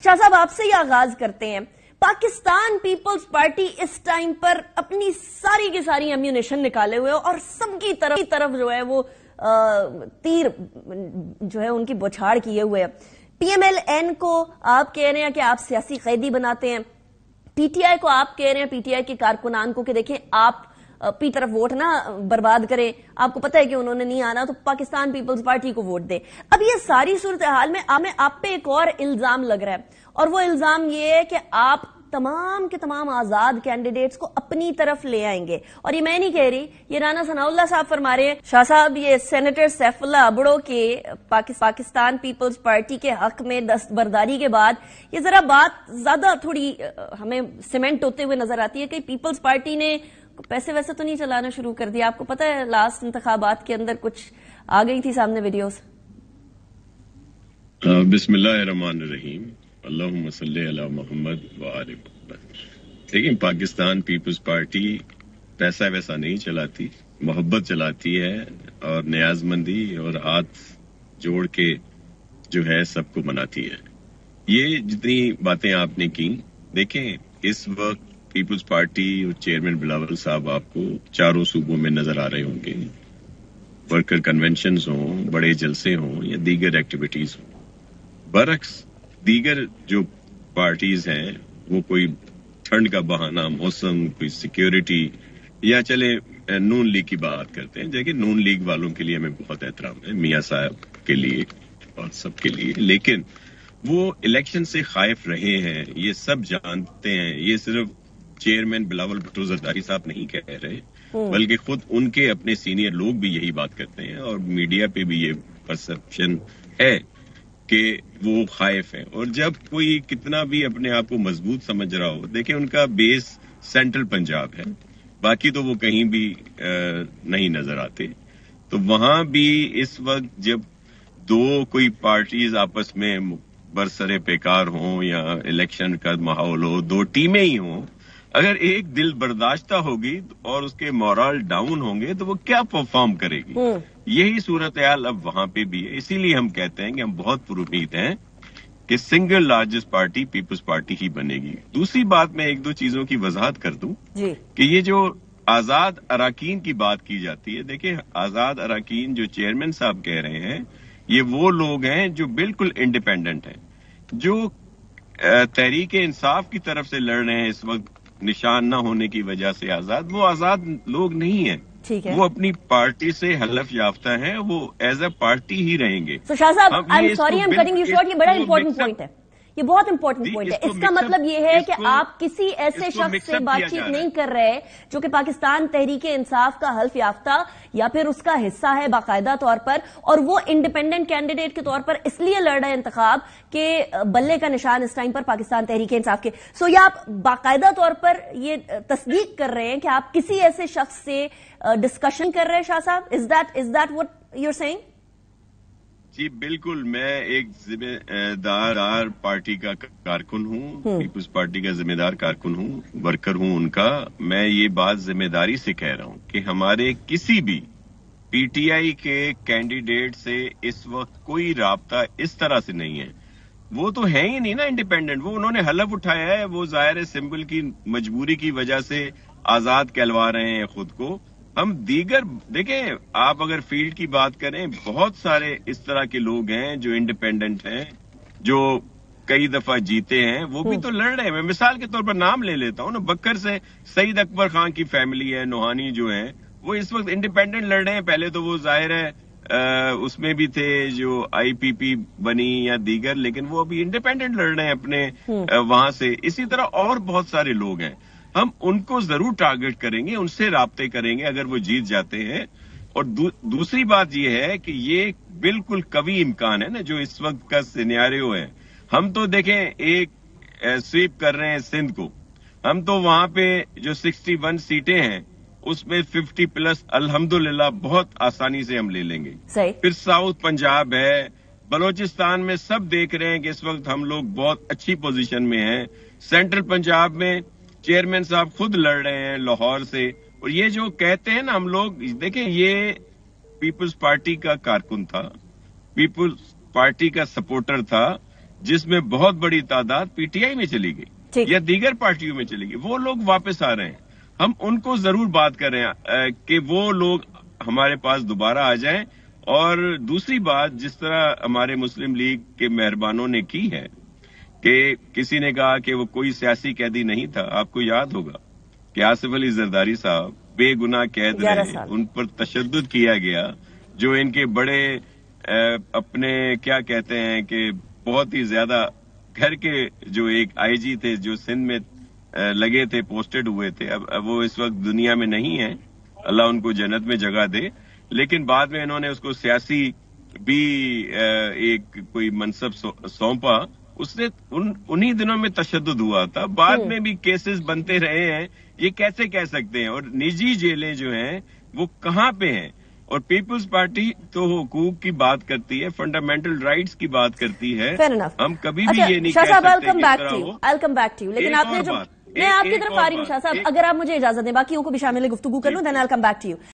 شاہ صاحب آپ سے ہی آغاز کرتے ہیں. پاکستان پیپلز پارٹی اس ٹائم پر اپنی ساری کی ساری ایمیونیشن نکالے ہوئے اور سب کی طرف جو ہے وہ تیر جو ہے ان کی بوچھاڑ کیے ہوئے. پی ایم ایل این کو آپ کہہ رہے ہیں کہ آپ سیاسی قیدی بناتے ہیں, پی ٹی آئی کو آپ کہہ رہے ہیں, پی ٹی آئی کے کارکنان کو کہ دیکھیں آپ پی طرف ووٹ نہ برباد کریں, آپ کو پتہ ہے کہ انہوں نے نہیں آنا تو پاکستان پیپلز پارٹی کو ووٹ دیں. اب یہ ساری صورتحال میں آپ پہ ایک اور الزام لگ رہا ہے, اور وہ الزام یہ ہے کہ آپ تمام کے تمام آزاد کینڈیڈیٹس کو اپنی طرف لے آئیں گے. اور یہ میں نہیں کہہ رہی, یہ رانا ثناء اللہ صاحب فرما رہے ہیں. شاہ صاحب, یہ سینیٹر سیف اللہ ابڑو کے پاکستان پیپلز پارٹی کے حق میں دستبرداری کے بعد یہ ذرا بات زیادہ تھوڑی ہمیں سیمنٹ ہوتے ہوئے نظر آتی ہے کہ پیپلز پارٹی نے پیسے ویسے تو نہیں چلانا شروع کر دیا. آپ کو پتہ ہے لاسٹ انتخابات کے اندر کچھ آ گئی تھی سامنے ویڈیوز. بسم اللہ الرحمن الرحیم, اللہم صلی علی محمد وآل محمد. لیکن پاکستان پیپلز پارٹی پیسہ ویسا نہیں چلاتی, محبت چلاتی ہے اور نیاز مندی اور ہاتھ جوڑ کے جو ہے سب کو مناتی ہے. یہ جتنی باتیں آپ نے کی, دیکھیں اس وقت پیپلز پارٹی اور چیئرمین بلاول صاحب آپ کو چاروں صوبوں میں نظر آ رہے ہوں گے. ورکر کنونشنز ہوں, بڑے جلسے ہوں یا دیگر ایکٹیویٹیز ہوں. برعکس دیگر جو پارٹیز ہیں وہ کوئی ٹھنڈ کا بہانہ, موسم, کوئی سیکیورٹی یا چلے نون لیگ کی بات کرتے ہیں. دیکھیں نون لیگ والوں کے لیے ہمیں بہت احترام ہے, میاں صاحب کے لیے اور سب کے لیے, لیکن وہ الیکشن سے خائف رہے ہیں, یہ سب جانتے ہیں. یہ صرف چیئرمین بلاول بھٹو زرداری صاحب نہیں کہہ رہے, بلکہ خود ان کے اپنے سینئر لوگ بھی یہی بات کرتے ہیں اور میڈیا پہ بھی یہ پرسپشن ہے کہ وہ خائف ہیں. اور جب کوئی کتنا بھی اپنے آپ کو مضبوط سمجھ رہا ہو, دیکھیں ان کا بیس سینٹرل پنجاب ہے, باقی تو وہ کہیں بھی نہیں نظر آتے. تو وہاں بھی اس وقت جب دو کوئی پارٹیز آپس میں برسر پیکار ہوں یا الیکشن کا ماحول ہو, دو ٹیمیں ہی ہوں, اگر ایک دل برداشتہ ہوگی اور اس کے مورال ڈاؤن ہوں گے تو وہ کیا پرفارم کرے گی. یہی صورتحال اب وہاں پہ بھی ہے. اسی لیے ہم کہتے ہیں کہ ہم بہت پر امید ہیں کہ single largest party Peoples Party ہی بنے گی. دوسری بات میں ایک دو چیزوں کی وضاحت کر دوں کہ یہ جو آزاد اراکین کی بات کی جاتی ہے, دیکھیں آزاد اراکین جو چیئرمین صاحب کہہ رہے ہیں یہ وہ لوگ ہیں جو بالکل انڈیپینڈنٹ ہیں, جو تحریک انصاف کی طرف سے لڑ رہے ہیں اس وقت نشان نہ ہونے کی وجہ سے آزاد. وہ آزاد لوگ نہیں ہیں, وہ اپنی پارٹی سے حلف یافتہ ہیں, وہ ایز اے پارٹی ہی رہیں گے. شاہ صاحب یہ بڑا امپورٹنٹ پوائنٹ ہے, یہ بہت امپورٹنٹ پوائنٹ ہے. اس کا مطلب یہ ہے کہ آپ کسی ایسے شخص سے بات چیت نہیں کر رہے جو کہ پاکستان تحریک انصاف کا حلف یافتہ یا پھر اس کا حصہ ہے باقاعدہ طور پر, اور وہ انڈیپینڈنٹ کینڈیڈیٹ کے طور پر اس لیے لڑ رہے ہیں انتخاب کہ بلے کا نشان اس ٹائم پر پاکستان تحریک انصاف کے. سو یہ آپ باقاعدہ طور پر یہ تصدیق کر رہے ہیں کہ آپ کسی ایسے شخص سے ڈسکشن کر رہے ہیں شاہ صاحب, is that what you are seeing? جی بالکل, میں ایک ذمہ دار پارٹی کا کارکن ہوں, پیپلز پارٹی کا ذمہ دار کارکن ہوں, ورکر ہوں ان کا. میں یہ بات ذمہ داری سے کہہ رہا ہوں کہ ہمارے کسی بھی پی ٹی آئی کے کینڈیڈیٹ سے اس وقت کوئی رابطہ اس طرح سے نہیں ہے. وہ تو ہے ہی نہیں نا انڈیپینڈنٹ, وہ انہوں نے حلف اٹھایا ہے, وہ ظاہر سمبل کی مجبوری کی وجہ سے آزاد کہلوا رہے ہیں خود کو. ہم دیگر دیکھیں, آپ اگر فیلڈ کی بات کریں, بہت سارے اس طرح کے لوگ ہیں جو انڈیپینڈنٹ ہیں, جو کئی دفعہ جیتے ہیں, وہ بھی تو لڑ رہے ہیں. میں مثال کے طور پر نام لے لیتا ہوں نا, بکر سے سعید اکبر خان کی فیملی ہے, نوحانی جو ہیں, وہ اس وقت انڈیپینڈنٹ لڑ رہے ہیں. پہلے تو وہ ظاہر ہے اس میں بھی تھے جو آئی پی پی بنی یا دیگر, لیکن وہ ابھی انڈیپینڈنٹ لڑ رہے ہیں اپنے وہاں سے. اسی طرح اور بہت سارے لوگ ہیں, ہم ان کو ضرور ٹارگٹ کریں گے, ان سے رابطے کریں گے اگر وہ جیت جاتے ہیں. اور دوسری بات یہ ہے کہ یہ بالکل قوی امکان ہے نا جو اس وقت کا سینیریو ہے. ہم تو دیکھیں ایک سویپ کر رہے ہیں سندھ کو, ہم تو وہاں پہ جو 61 سیٹیں ہیں اس میں 50+ الحمدللہ بہت آسانی سے ہم لے لیں گے. پھر ساؤتھ پنجاب ہے, بلوچستان میں سب دیکھ رہے ہیں کہ اس وقت ہم لوگ بہت اچھی پوزیشن میں ہیں. سینٹرل پنجاب میں چیئرمین صاحب خود لڑ رہے ہیں لاہور سے. اور یہ جو کہتے ہیں نا ہم لوگ, دیکھیں یہ پیپلز پارٹی کا کارکن تھا, پیپلز پارٹی کا سپورٹر تھا, جس میں بہت بڑی تعداد پی ٹی آئی میں چلی گئی یا دیگر پارٹیوں میں چلی گئی، وہ لوگ واپس آ رہے ہیں. ہم ان کو ضرور بات کر رہے ہیں کہ وہ لوگ ہمارے پاس دوبارہ آ جائیں. اور دوسری بات، جس طرح ہمارے مسلم لیگ کے مہربانوں نے کی ہے کہ کسی نے کہا کہ وہ کوئی سیاسی قیدی نہیں تھا. آپ کو یاد ہوگا کہ آصف علی زرداری صاحب بے گناہ قید رہے، ان پر تشدد کیا گیا، جو ان کے بڑے اپنے کیا کہتے ہیں کہ بہت ہی زیادہ گھر کے جو ایک آئی جی تھے جو سندھ میں لگے تھے، پوسٹڈ ہوئے تھے. اب وہ اس وقت دنیا میں نہیں ہیں، اللہ ان کو جنت میں جگہ دے. لیکن بعد میں انہوں نے اس کو سیاسی بھی ایک کوئی منصب سونپا. اس نے انہی دنوں میں تشدد ہوا تھا، بعد میں بھی کیسز بنتے رہے ہیں. یہ کیسے کہہ سکتے ہیں؟ اور نجی جیلیں جو ہیں وہ کہاں پہ ہیں؟ اور پیپلز پارٹی تو حقوق کی بات کرتی ہے، فنڈامنٹل رائٹس کی بات کرتی ہے. ہم کبھی بھی یہ نہیں کہہ سکتے. لیکن آپ نے جو میں آپ کی طرف آ رہی ہوں شاہ صاحب، اگر آپ مجھے اجازت دیں باقیوں کو بھی شامل گفتگو کر لوں، دین آئی ول کم بیک ٹو یو.